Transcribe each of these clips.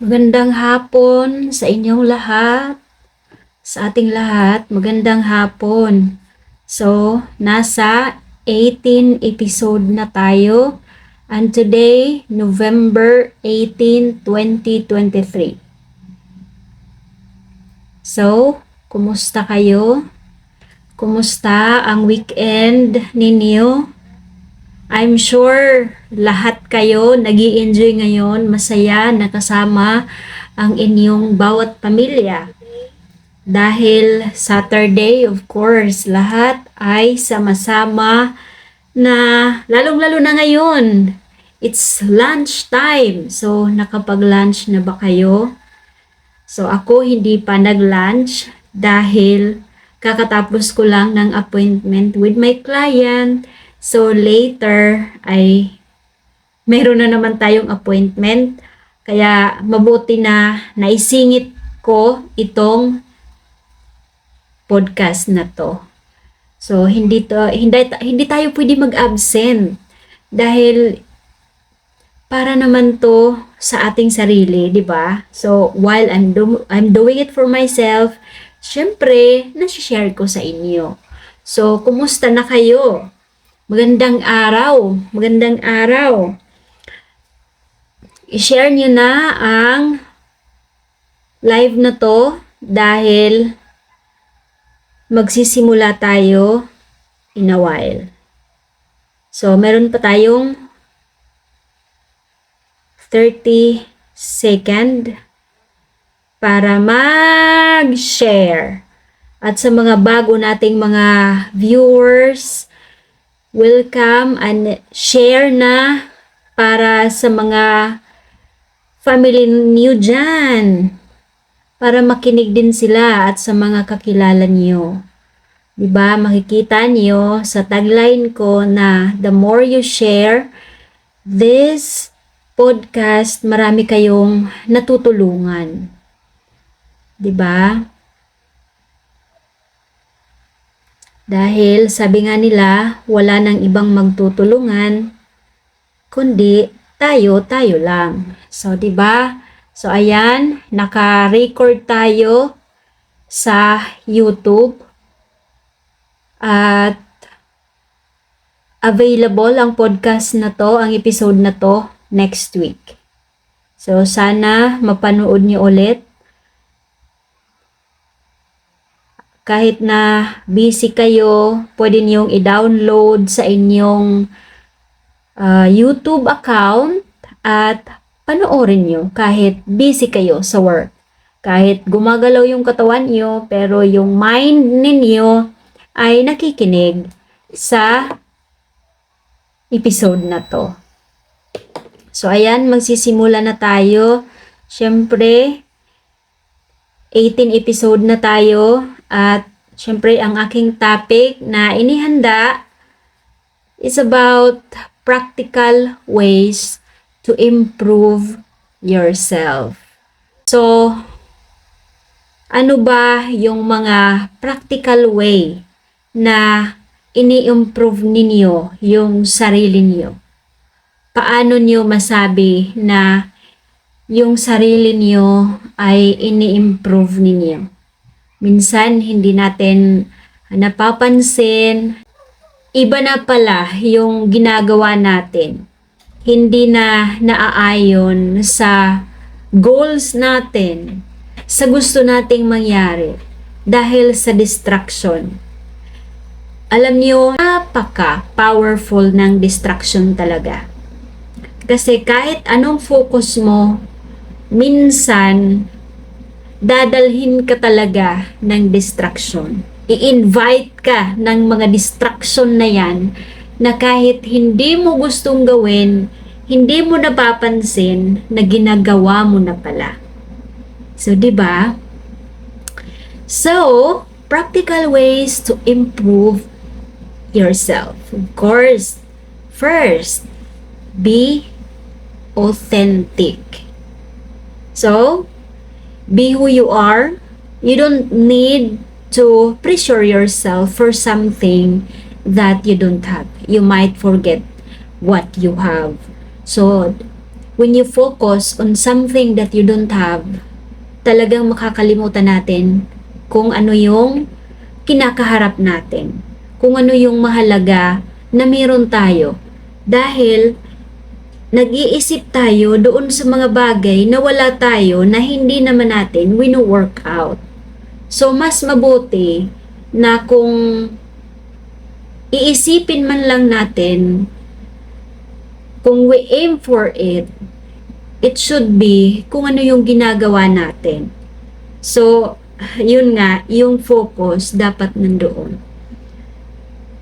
Magandang hapon sa inyong lahat, sa ating lahat, magandang hapon. So, nasa 18 episode na tayo, and today, November 18, 2023. So, kumusta kayo? Kumusta ang weekend ninyo? I'm sure lahat kayo nag-i-enjoy ngayon, masaya, nakasama ang inyong bawat pamilya. Dahil Saturday, of course, lahat ay sama-sama na lalong-lalo na ngayon. It's lunch time. So, nakapag-lunch na ba kayo? So, ako hindi pa nag-lunch dahil kakatapos ko lang ng appointment with my client. So, later ay meron na naman tayong appointment. Kaya, mabuti na naisingit ko itong podcast na to. So, hindi tayo pwede mag-absent. Dahil, para naman to sa ating sarili, di ba? So, while I'm doing it for myself, syempre, nasi-share ko sa inyo. So, kumusta na kayo? Magandang araw. Magandang araw. I-share nyo na ang live na to dahil magsisimula tayo in a while. So, meron pa tayong 30 second para mag-share. At sa mga bago nating mga viewers, welcome and share na para sa mga family niyo dyan. Para makinig din sila at sa mga kakilala niyo. Diba? Makikita niyo sa tagline ko na the more you share this podcast, marami kayong natutulungan. Diba? Dahil sabi nga nila, wala nang ibang magtutulungan, kundi tayo lang. So, 'di ba? So, ayan, naka-record tayo sa YouTube at available ang podcast na to, ang episode na to next week. So, sana mapanood niyo ulit. Kahit na busy kayo, pwede niyong i-download sa inyong YouTube account at panoorin niyo kahit busy kayo sa work. Kahit gumagalaw yung katawan niyo, pero yung mind ninyo ay nakikinig sa episode na to. So, ayan, magsisimula na tayo. Siyempre, 18 episode na tayo. At syempre ang aking topic na inihanda is about practical ways to improve yourself. So, ano ba yung mga practical way na ini-improve ninyo yung sarili niyo? Paano niyo masabi na yung sarili niyo ay ini-improve ninyo? Minsan, hindi natin napapansin. Iba na pala yung ginagawa natin. Hindi na naaayon sa goals natin, sa gusto nating mangyari, dahil sa distraction. Alam niyo, napaka-powerful ng distraction talaga. Kasi kahit anong focus mo, minsan, dadalhin ka talaga ng distraction. I-invite ka ng mga distraction na yan na kahit hindi mo gustong gawin, hindi mo napapansin na ginagawa mo na pala. So, 'di ba? So, practical ways to improve yourself. Of course, first, be authentic. So, be who you are. You don't need to pressure yourself for something that you don't have. You might forget what you have. So, when you focus on something that you don't have, talagang makakalimutan natin kung ano yung kinakaharap natin. Kung ano yung mahalaga na meron tayo. Dahil nag-iisip tayo doon sa mga bagay na wala tayo na hindi naman natin wino-work out. So, mas mabuti na kung iisipin man lang natin, kung we aim for it, it should be kung ano yung ginagawa natin. So, yun nga, yung focus dapat nandoon.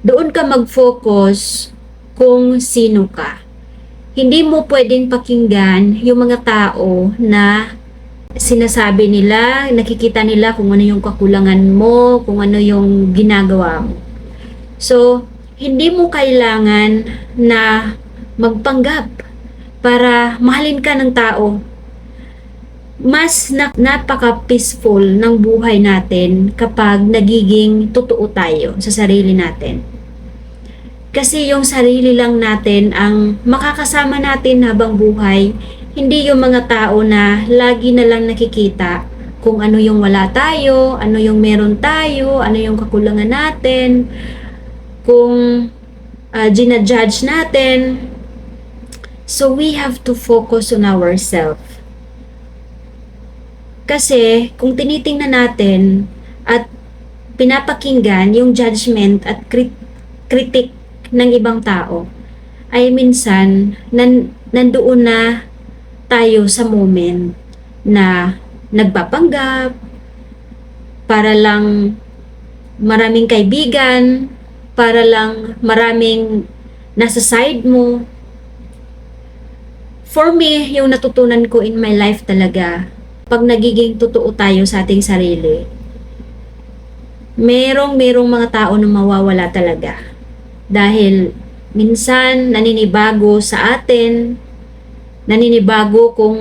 Doon ka mag-focus kung sino ka. Hindi mo pwedeng pakinggan yung mga tao na sinasabi nila, nakikita nila kung ano yung kakulangan mo, kung ano yung ginagawa mo. So, hindi mo kailangan na magpanggap para mahalin ka ng tao. Mas napaka-peaceful ng buhay natin kapag nagiging totoo tayo sa sarili natin. Kasi yung sarili lang natin ang makakasama natin habang buhay, hindi yung mga tao na lagi na lang nakikita kung ano yung wala tayo, ano yung meron tayo, ano yung kakulangan natin, kung ginajudge natin. So we have to focus on ourselves. Kasi kung tinitingnan natin at pinapakinggan yung judgment at critic ng ibang tao, ay minsan nandoon na tayo sa moment na nagpapanggap para lang maraming kaibigan, para lang maraming nasa side mo. For me, yung natutunan ko in my life talaga, pag nagiging totoo tayo sa ating sarili, merong mga tao na mawawala talaga. Dahil minsan naninibago sa atin, naninibago kung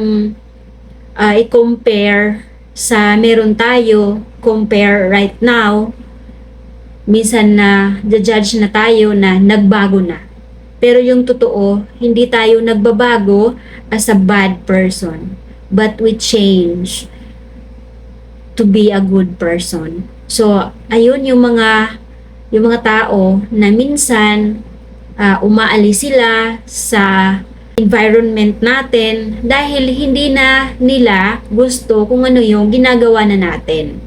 i-compare sa meron tayo, compare right now, minsan na judge na tayo na nagbago na. Pero yung totoo, hindi tayo nagbabago as a bad person. But we change to be a good person. So, ayun yung mga tao na minsan umaalis sila sa environment natin dahil hindi na nila gusto kung ano yung ginagawa na natin.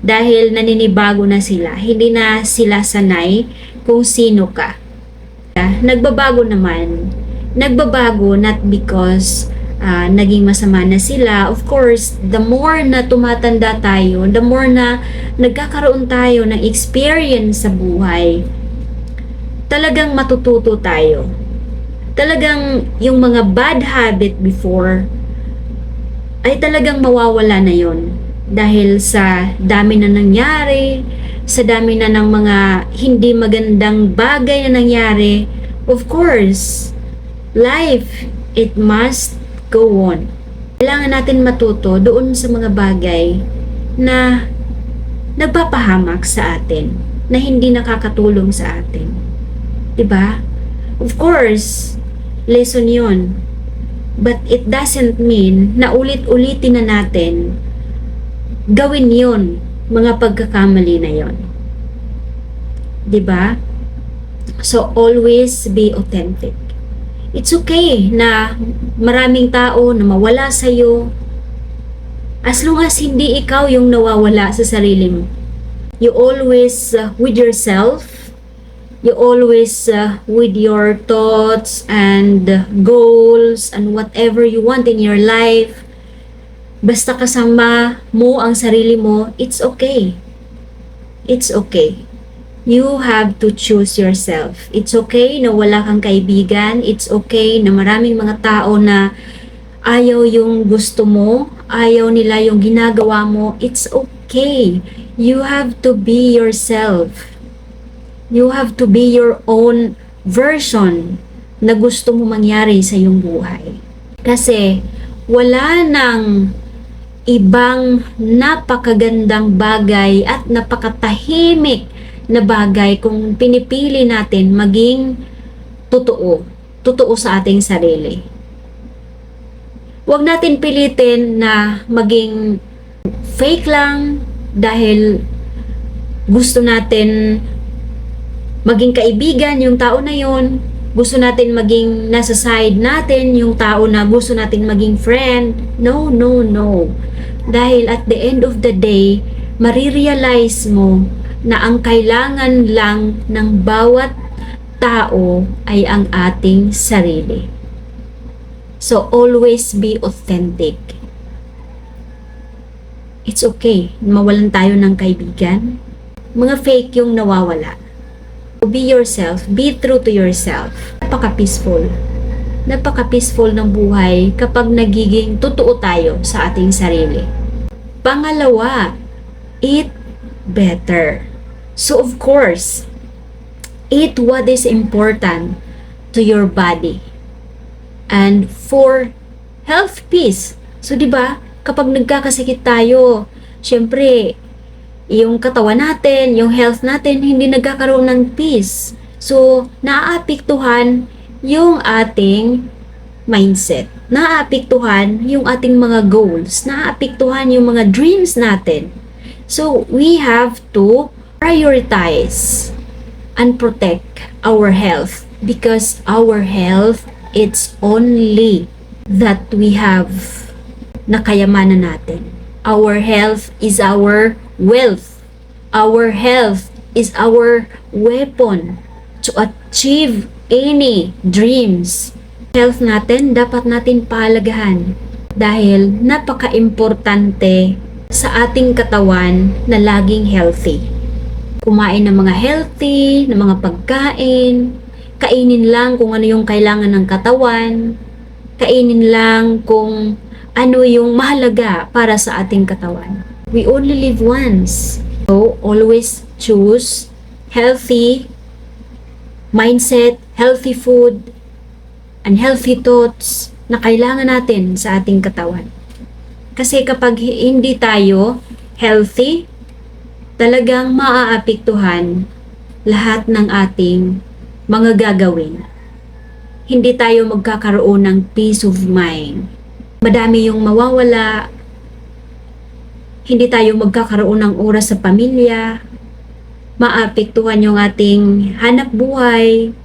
Dahil naninibago na sila, hindi na sila sanay kung sino ka. Nagbabago naman. Nagbabago not because naging masama na sila. Of course, the more na tumatanda tayo, the more na nagkakaroon tayo ng experience sa buhay, talagang matututo tayo. Talagang yung mga bad habit before ay talagang mawawala na yon dahil sa dami na nangyari, sa dami na ng mga hindi magandang bagay na nangyari. Of course, life, it must go on. Kailangan natin matuto doon sa mga bagay na nagpapahamak sa atin, na hindi nakakatulong sa atin. 'Di ba? Of course, lesson 'yon. But it doesn't mean na ulit-ulitin na natin gawin 'yon, mga pagkakamali na 'yon. 'Di ba? So always be authentic. It's okay na maraming tao na mawala sa'yo as long as hindi ikaw yung nawawala sa sarili mo. You always with yourself, you always with your thoughts and goals and whatever you want in your life. Basta kasama mo ang sarili mo, it's okay. It's okay. You have to choose yourself. It's okay na wala kang kaibigan. It's okay na maraming mga tao na ayaw yung gusto mo, ayaw nila yung ginagawa mo. It's okay. You have to be yourself. You have to be your own version na gusto mo mangyari sa iyong buhay. Kasi wala nang ibang napakagandang bagay at napakatahimik na bagay kung pinipili natin maging totoo sa ating sarili. Huwag natin pilitin na maging fake lang dahil gusto natin maging kaibigan yung tao na yon. Gusto natin maging nasa side natin yung tao na gusto natin maging friend. No, no, no. Dahil at the end of the day, marirealize mo na ang kailangan lang ng bawat tao ay ang ating sarili. So, always be authentic. It's okay, mawalan tayo ng kaibigan. Mga fake yung nawawala. Be yourself, be true to yourself. Napaka-peaceful. Napaka-peaceful ng buhay kapag nagiging totoo tayo sa ating sarili. Pangalawa, eat better. So of course, eat what is important to your body. And for health peace. So 'di ba, kapag nagkakasakit tayo, syempre yung katawan natin, yung health natin, hindi nagkakaroon ng peace. So, naaapektuhan yung ating mindset. Naaapektuhan yung ating mga goals. Naaapektuhan yung mga dreams natin. So, we have to prioritize and protect our health because our health, it's only that we have na kayamanan natin. Our health is our wealth. Our health is our weapon to achieve any dreams. Health natin dapat natin pahalagahan dahil napaka-importante sa ating katawan na laging healthy. Kumain ng mga healthy, ng mga pagkain, kainin lang kung ano yung kailangan ng katawan, kainin lang kung ano yung mahalaga para sa ating katawan. We only live once. So, always choose healthy mindset, healthy food, and healthy thoughts na kailangan natin sa ating katawan. Kasi kapag hindi tayo healthy, talagang maaapektuhan lahat ng ating mga gagawin. Hindi tayo magkakaroon ng peace of mind. Madami yung mawawala, hindi tayo magkakaroon ng oras sa pamilya, maapektuhan yung ating hanap buhay,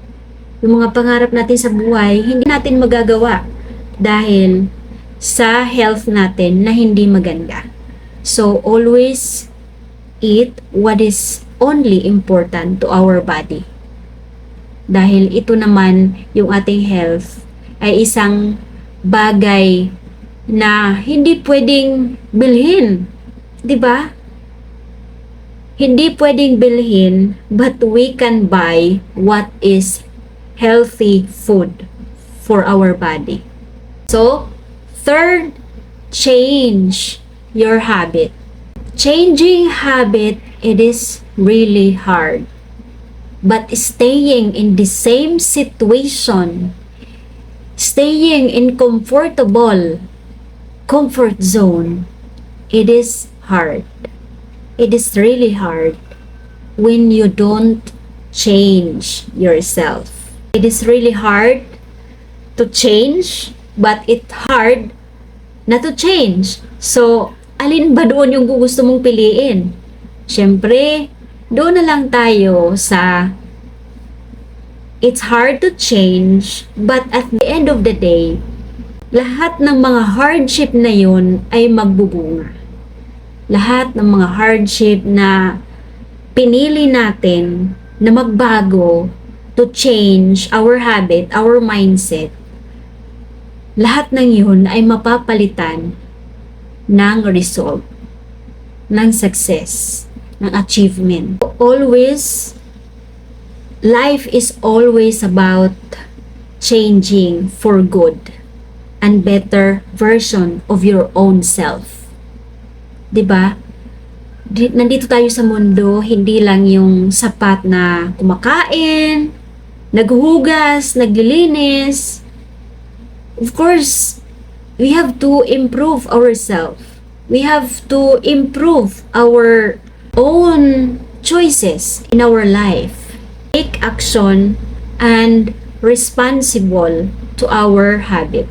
yung mga pangarap natin sa buhay, hindi natin magagawa dahil sa health natin na hindi maganda. So, always eat what is only important to our body. Dahil ito naman, yung ating health, ay isang bagay na hindi pwedeng bilhin. 'Di ba? Hindi pwedeng bilhin, but we can buy what is healthy food for our body. So, third, change your habit. Changing habit, it is really hard. But staying in the same situation, staying in comfort zone, it is hard. It is really hard when you don't change yourself. It is really hard to change, but it's hard na to change. So, alin ba doon yung gusto mong piliin? Siyempre, doon na lang tayo sa it's hard to change, but at the end of the day, lahat ng mga hardship na yun ay magbubunga. Lahat ng mga hardship na pinili natin na magbago to change our habit, our mindset, lahat ng yun ay mapapalitan ng result, ng success, ng achievement. Always, life is always about changing for good and better version of your own self. 'Di ba? Nandito tayo sa mundo, hindi lang yung sapat na kumakain, naghuhugas, naglilinis. Of course, we have to improve ourselves. We have to improve our own choices in our life. Take action and responsible to our habit.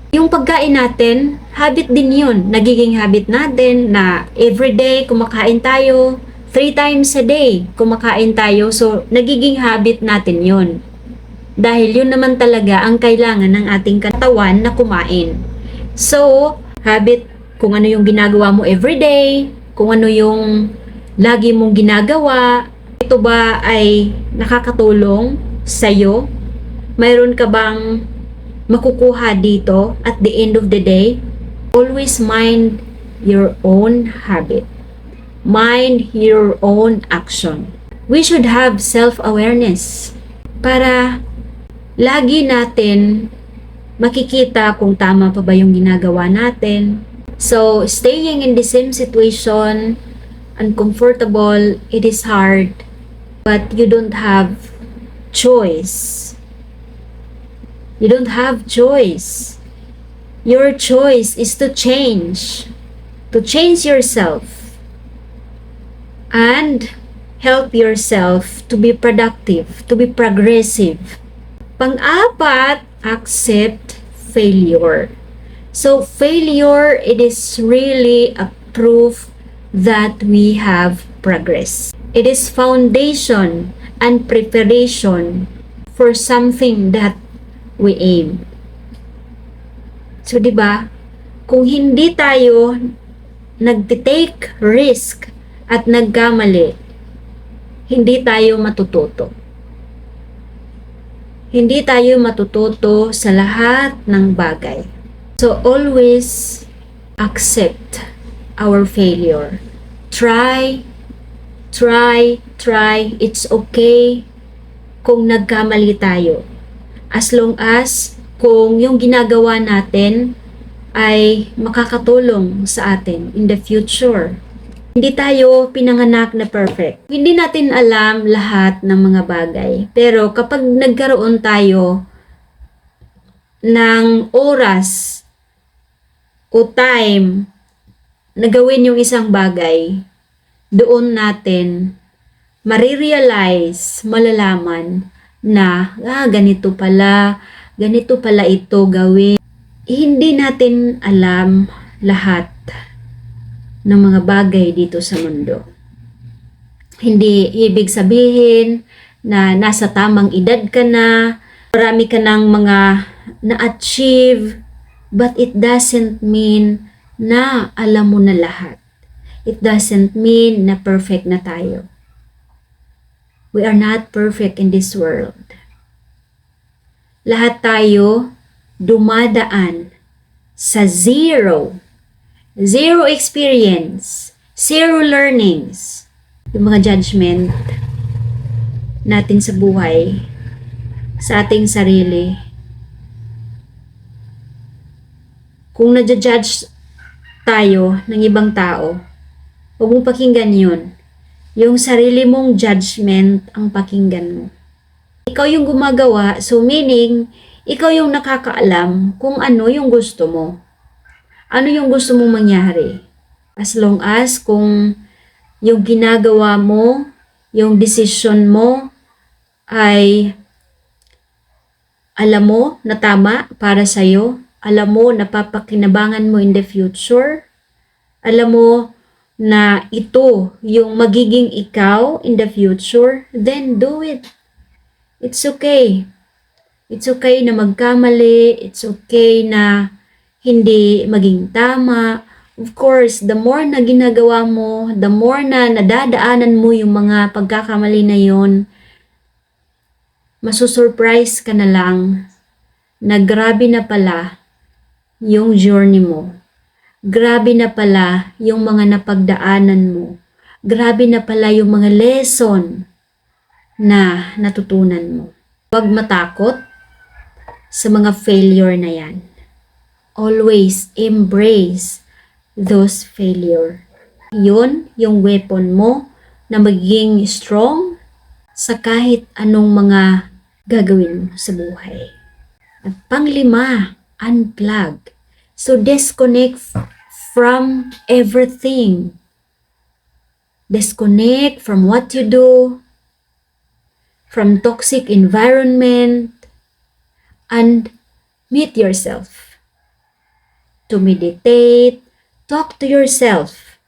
Yung pagkain natin, habit din yun. Nagiging habit natin na everyday kumakain tayo, 3 times a day kumakain tayo. So, nagiging habit natin yun. Dahil yun naman talaga ang kailangan ng ating katawan na kumain. So, habit, kung ano yung ginagawa mo everyday, kung ano yung lagi mong ginagawa, ito ba ay nakakatulong sa'yo? Mayroon ka bang makukuha dito at the end of the day? Always mind your own habit. Mind your own action. We should have self-awareness para lagi natin makikita kung tama pa ba yung ginagawa natin. So, staying in the same situation, uncomfortable, it is hard, but you don't have choice. You don't have choice. Your choice is to change yourself and help yourself to be productive, to be progressive. Pang-apat, accept failure. So failure, it is really a proof that we have progress. It is foundation and preparation for something that we aim. So, di ba? Kung hindi tayo nagtitake risk at nagkamali, hindi tayo matututo. Hindi tayo matututo sa lahat ng bagay. So, always accept our failure. Try. It's okay kung nagkamali tayo. As long as kung yung ginagawa natin ay makakatulong sa atin in the future. Hindi tayo pinanganak na perfect. Hindi natin alam lahat ng mga bagay. Pero kapag nagkaroon tayo ng oras o time na gawin yung isang bagay, doon natin marirealize, malalaman na ganito pala ito gawin. Hindi natin alam lahat ng mga bagay dito sa mundo. Hindi ibig sabihin na nasa tamang edad ka na, marami ka ng mga na-achieve, but it doesn't mean na alam mo na lahat. It doesn't mean na perfect na tayo. We are not perfect in this world. Lahat tayo dumadaan sa zero experience, zero learnings. Yung mga judgment natin sa buhay, sa ating sarili. Kung nadja-judge tayo ng ibang tao, huwag mong pakinggan yun. Yung sarili mong judgment ang pakinggan mo. Ikaw yung gumagawa, so meaning, ikaw yung nakakaalam kung ano yung gusto mo. Ano yung gusto mong mangyari. As long as kung yung ginagawa mo, yung decision mo ay alam mo na tama para sa'yo, alam mo na papakinabangan mo in the future, alam mo na ito yung magiging ikaw in the future, then do it. It's okay. It's okay na magkamali. It's okay na hindi maging tama. Of course, the more na ginagawa mo, the more na nadadaanan mo yung mga pagkakamali na yon, masusurprise ka na lang na grabe na pala yung journey mo. Grabe na pala yung mga napagdaanan mo. Grabe na pala yung mga lesson na natutunan mo. Huwag matakot sa mga failure na yan. Always embrace those failure. Yun yung weapon mo na magiging strong sa kahit anong mga gagawin mo sa buhay. At panglima, unplug. So, disconnect from everything. Disconnect from what you do, from toxic environment, and meet yourself. to meditate, talk to yourself.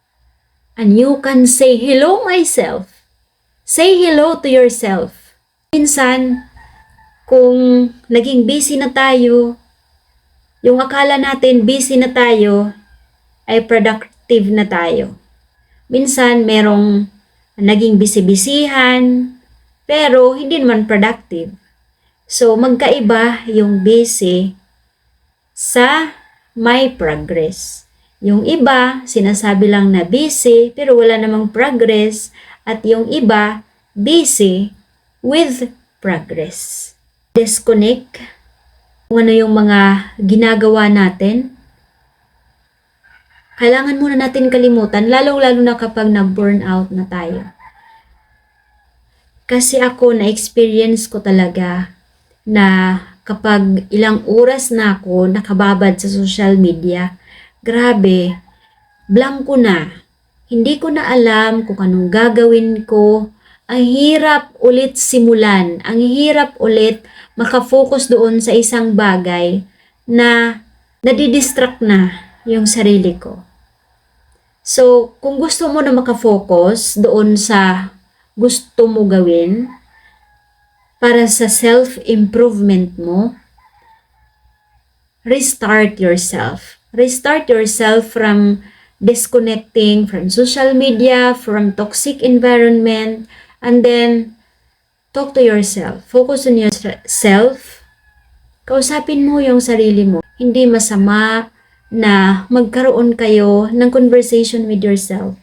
And you can say, hello myself. Say hello to yourself. Minsan, kung naging busy na tayo, yung akala natin busy na tayo, ay productive na tayo. Minsan, merong naging busy-busyhan, pero hindi naman productive. So, magkaiba yung busy sa may progress. Yung iba, sinasabi lang na busy, pero wala namang progress. At yung iba, busy with progress. Disconnect kung ano yung mga ginagawa natin. Kailangan muna natin kalimutan, lalong-lalo na kapag nag-burnout na tayo. Kasi ako, na-experience ko talaga na kapag ilang oras na ako nakababad sa social media, grabe, blanko na. Hindi ko na alam kung anong gagawin ko. Ang hirap ulit simulan. Ang hirap ulit makafocus doon sa isang bagay na nadidistract na yung sarili ko. So, kung gusto mo na makafocus doon sa gusto mo gawin para sa self-improvement mo, restart yourself. Restart yourself from disconnecting from social media, from toxic environment, and then talk to yourself. Focus on yourself. Kausapin mo yung sarili mo. Hindi masama na magkaroon kayo ng conversation with yourself.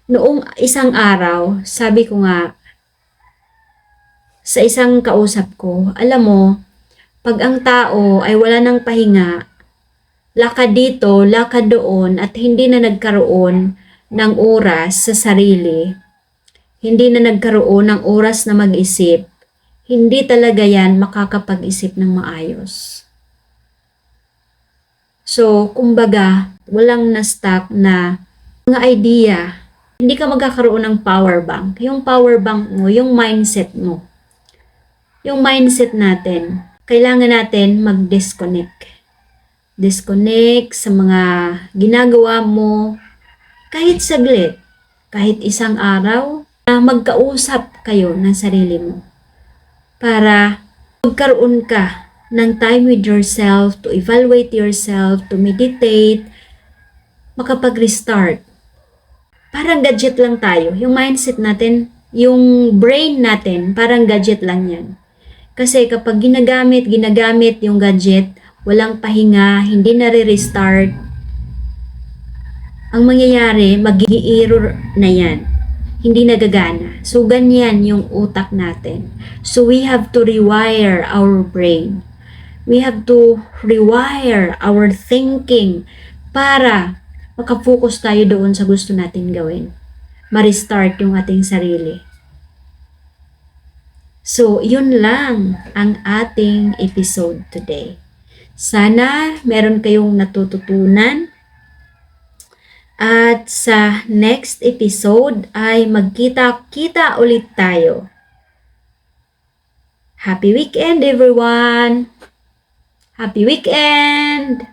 Noong isang araw, sabi ko nga, sa isang kausap ko, alam mo, pag ang tao ay wala ng pahinga, lakad dito, lakad doon, at hindi na nagkaroon ng oras sa sarili, hindi na nagkaroon ng oras na mag-isip, hindi talaga yan makakapag-isip ng maayos. So, kumbaga, walang na-stuck na mga idea. Hindi ka magkakaroon ng power bank. Yung power bank mo, yung mindset mo. Yung mindset natin, kailangan natin mag-disconnect. Disconnect sa mga ginagawa mo, kahit saglit, kahit isang araw, na magkausap kayo ng sarili mo. Para magkaroon ka ng time with yourself, to evaluate yourself, to meditate, makapag-restart. Parang gadget lang tayo. Yung mindset natin, yung brain natin, parang gadget lang yan. Kasi kapag ginagamit yung gadget, walang pahinga, hindi nare-restart, ang mangyayari, mag-i-error na yan. Hindi nagagana. So, ganyan yung utak natin. So, we have to rewire our brain. We have to rewire our thinking para makafocus tayo doon sa gusto natin gawin. Ma-restart yung ating sarili. So, yun lang ang ating episode today. Sana meron kayong natututunan. At sa next episode ay magkita-kita ulit tayo. Happy weekend, everyone! Happy weekend!